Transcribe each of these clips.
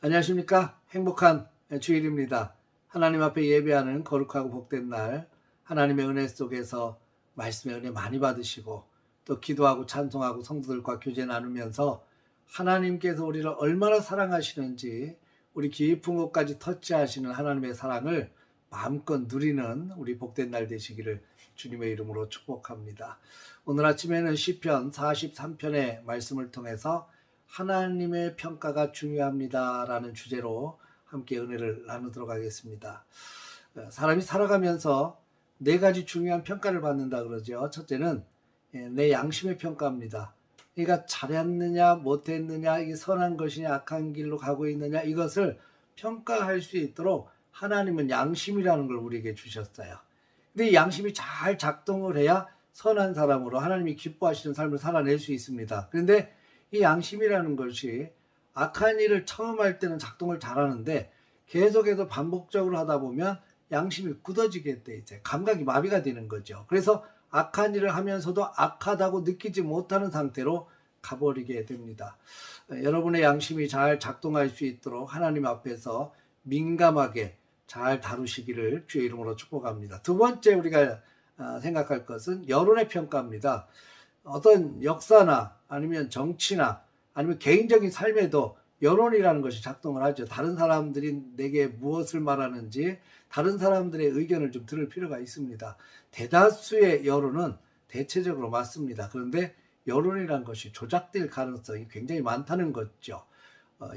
안녕하십니까? 행복한 주일입니다. 하나님 앞에 예배하는 거룩하고 복된 날, 하나님의 은혜 속에서 말씀의 은혜 많이 받으시고 또 기도하고 찬송하고 성도들과 교제 나누면서 하나님께서 우리를 얼마나 사랑하시는지 우리 깊은 곳까지 터치하시는 하나님의 사랑을 마음껏 누리는 우리 복된 날 되시기를 주님의 이름으로 축복합니다. 오늘 아침에는 시편 43편의 말씀을 통해서 하나님의 평가가 중요합니다 라는 주제로 함께 은혜를 나누도록 하겠습니다. 사람이 살아가면서 네 가지 중요한 평가를 받는다 그러죠. 첫째는 내 양심의 평가입니다. 그러니까 잘했느냐 못했느냐, 이게 선한 것이냐 악한 길로 가고 있느냐, 이것을 평가할 수 있도록 하나님은 양심이라는 걸 우리에게 주셨어요. 근데 이 양심이 잘 작동을 해야 선한 사람으로 하나님이 기뻐하시는 삶을 살아낼 수 있습니다. 그런데 이 양심이라는 것이 악한 일을 처음 할 때는 작동을 잘하는데 계속해서 반복적으로 하다 보면 양심이 굳어지게 돼 이제 감각이 마비가 되는 거죠. 그래서 악한 일을 하면서도 악하다고 느끼지 못하는 상태로 가버리게 됩니다. 여러분의 양심이 잘 작동할 수 있도록 하나님 앞에서 민감하게 잘 다루시기를 주의 이름으로 축복합니다. 두 번째 우리가 생각할 것은 여론의 평가입니다. 어떤 역사나 아니면 정치나 아니면 개인적인 삶에도 여론이라는 것이 작동을 하죠. 다른 사람들이 내게 무엇을 말하는지 다른 사람들의 의견을 좀 들을 필요가 있습니다. 대다수의 여론은 대체적으로 맞습니다. 그런데 여론이라는 것이 조작될 가능성이 굉장히 많다는 거죠.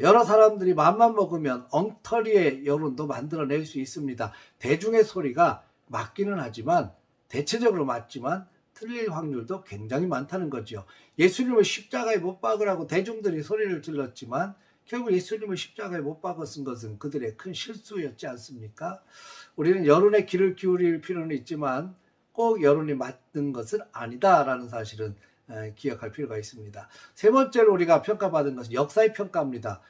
여러 사람들이 맘만 먹으면 엉터리의 여론도 만들어낼 수 있습니다. 대중의 소리가 맞기는 하지만 대체적으로 맞지만 틀릴 확률도 굉장히 많다는 거죠. 예수님을 십자가에 못 박으라고 대중들이 소리를 질렀지만 결국 예수님을 십자가에 못 박았은 것은 그들의 큰 실수였지 않습니까? 우리는 여론의 귀를 기울일 필요는 있지만 꼭 여론이 맞는 것은 아니다라는 사실은 기억할 필요가 있습니다. 세 번째로 우리가 평가받은 것은 역사의 평가입니다.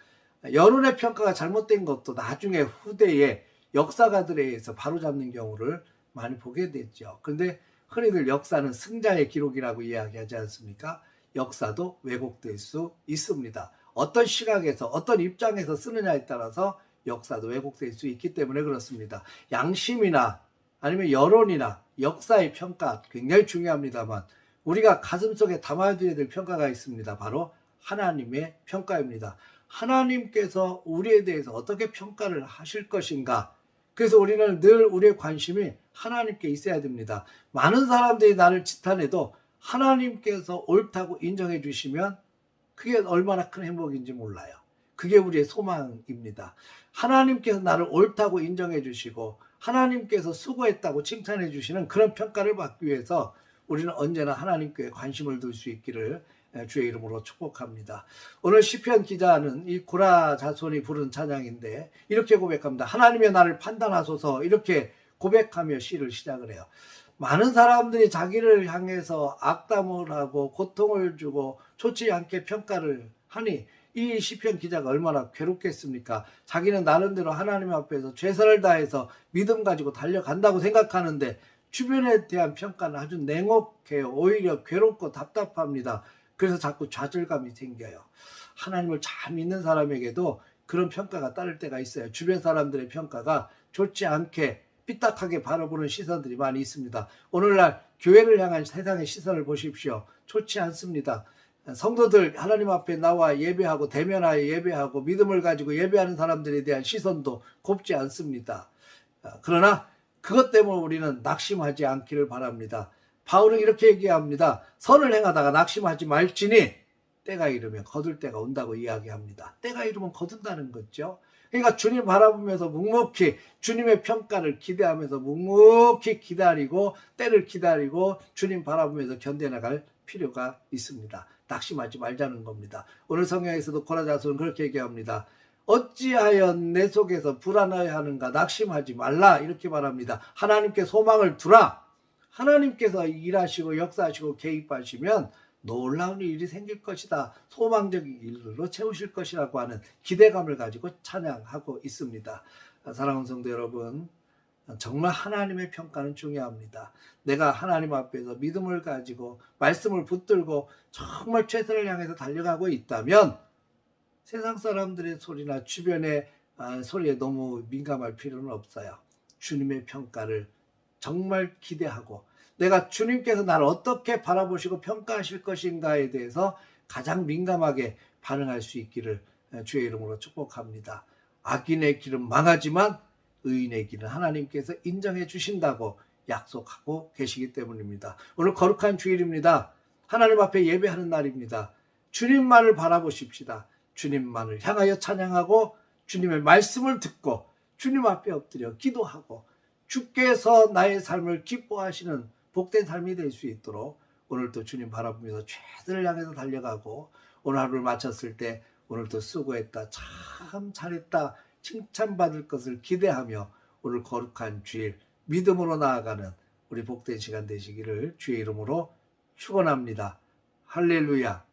여론의 평가가 잘못된 것도 나중에 후대에 역사가들에 의해서 바로잡는 경우를 많이 보게 됐죠. 그런데 흔히들 역사는 승자의 기록이라고 이야기하지 않습니까? 역사도 왜곡될 수 있습니다. 어떤 시각에서 어떤 입장에서 쓰느냐에 따라서 역사도 왜곡될 수 있기 때문에 그렇습니다. 양심이나 아니면 여론이나 역사의 평가 굉장히 중요합니다만 우리가 가슴속에 담아둬야 될 평가가 있습니다. 바로 하나님의 평가입니다. 하나님께서 우리에 대해서 어떻게 평가를 하실 것인가. 그래서 우리는 늘 우리의 관심이 하나님께 있어야 됩니다. 많은 사람들이 나를 지탄해도 하나님께서 옳다고 인정해 주시면 그게 얼마나 큰 행복인지 몰라요. 그게 우리의 소망입니다. 하나님께서 나를 옳다고 인정해 주시고 하나님께서 수고했다고 칭찬해 주시는 그런 평가를 받기 위해서 우리는 언제나 하나님께 관심을 둘 수 있기를 주의 이름으로 축복합니다. 오늘 시편 기자는 이 고라 자손이 부른 찬양인데 이렇게 고백합니다. 하나님의 나를 판단하소서, 이렇게 고백하며 시를 시작을 해요. 많은 사람들이 자기를 향해서 악담을 하고 고통을 주고 좋지 않게 평가를 하니 이 시편 기자가 얼마나 괴롭겠습니까? 자기는 나름대로 하나님 앞에서 최선을 다해서 믿음 가지고 달려간다고 생각하는데 주변에 대한 평가는 아주 냉혹해요. 오히려 괴롭고 답답합니다. 그래서 자꾸 좌절감이 생겨요. 하나님을 잘 믿는 사람에게도 그런 평가가 따를 때가 있어요. 주변 사람들의 평가가 좋지 않게 삐딱하게 바라보는 시선들이 많이 있습니다. 오늘날 교회를 향한 세상의 시선을 보십시오. 좋지 않습니다. 성도들 하나님 앞에 나와 예배하고 대면하여 예배하고 믿음을 가지고 예배하는 사람들에 대한 시선도 곱지 않습니다. 그러나 그것 때문에 우리는 낙심하지 않기를 바랍니다. 바울은 이렇게 얘기합니다. 선을 행하다가 낙심하지 말지니 때가 이르면 거둘 때가 온다고 이야기합니다. 때가 이르면 거둔다는 거죠. 그러니까 주님 바라보면서 묵묵히 주님의 평가를 기대하면서 묵묵히 기다리고 때를 기다리고 주님 바라보면서 견뎌나갈 필요가 있습니다. 낙심하지 말자는 겁니다. 오늘 성경에서도 고라 자손은 그렇게 얘기합니다. 어찌하여 내 속에서 불안해하는가, 낙심하지 말라, 이렇게 말합니다. 하나님께 소망을 두라. 하나님께서 일하시고 역사하시고 개입하시면 놀라운 일이 생길 것이다. 소망적인 일로 채우실 것이라고 하는 기대감을 가지고 찬양하고 있습니다. 사랑하는 성도 여러분, 정말 하나님의 평가는 중요합니다. 내가 하나님 앞에서 믿음을 가지고 말씀을 붙들고 정말 최선을 향해서 달려가고 있다면 세상 사람들의 소리나 주변의 소리에 너무 민감할 필요는 없어요. 주님의 평가를 정말 기대하고 내가 주님께서 나를 어떻게 바라보시고 평가하실 것인가에 대해서 가장 민감하게 반응할 수 있기를 주의 이름으로 축복합니다. 악인의 길은 망하지만 의인의 길은 하나님께서 인정해 주신다고 약속하고 계시기 때문입니다. 오늘 거룩한 주일입니다. 하나님 앞에 예배하는 날입니다. 주님만을 바라보십시다. 주님만을 향하여 찬양하고 주님의 말씀을 듣고 주님 앞에 엎드려 기도하고 주께서 나의 삶을 기뻐하시는 복된 삶이 될 수 있도록 오늘도 주님 바라보면서 최선을 향해서 달려가고 오늘 하루를 마쳤을 때 오늘도 수고했다, 참 잘했다 칭찬받을 것을 기대하며 오늘 거룩한 주일 믿음으로 나아가는 우리 복된 시간 되시기를 주의 이름으로 축원합니다. 할렐루야.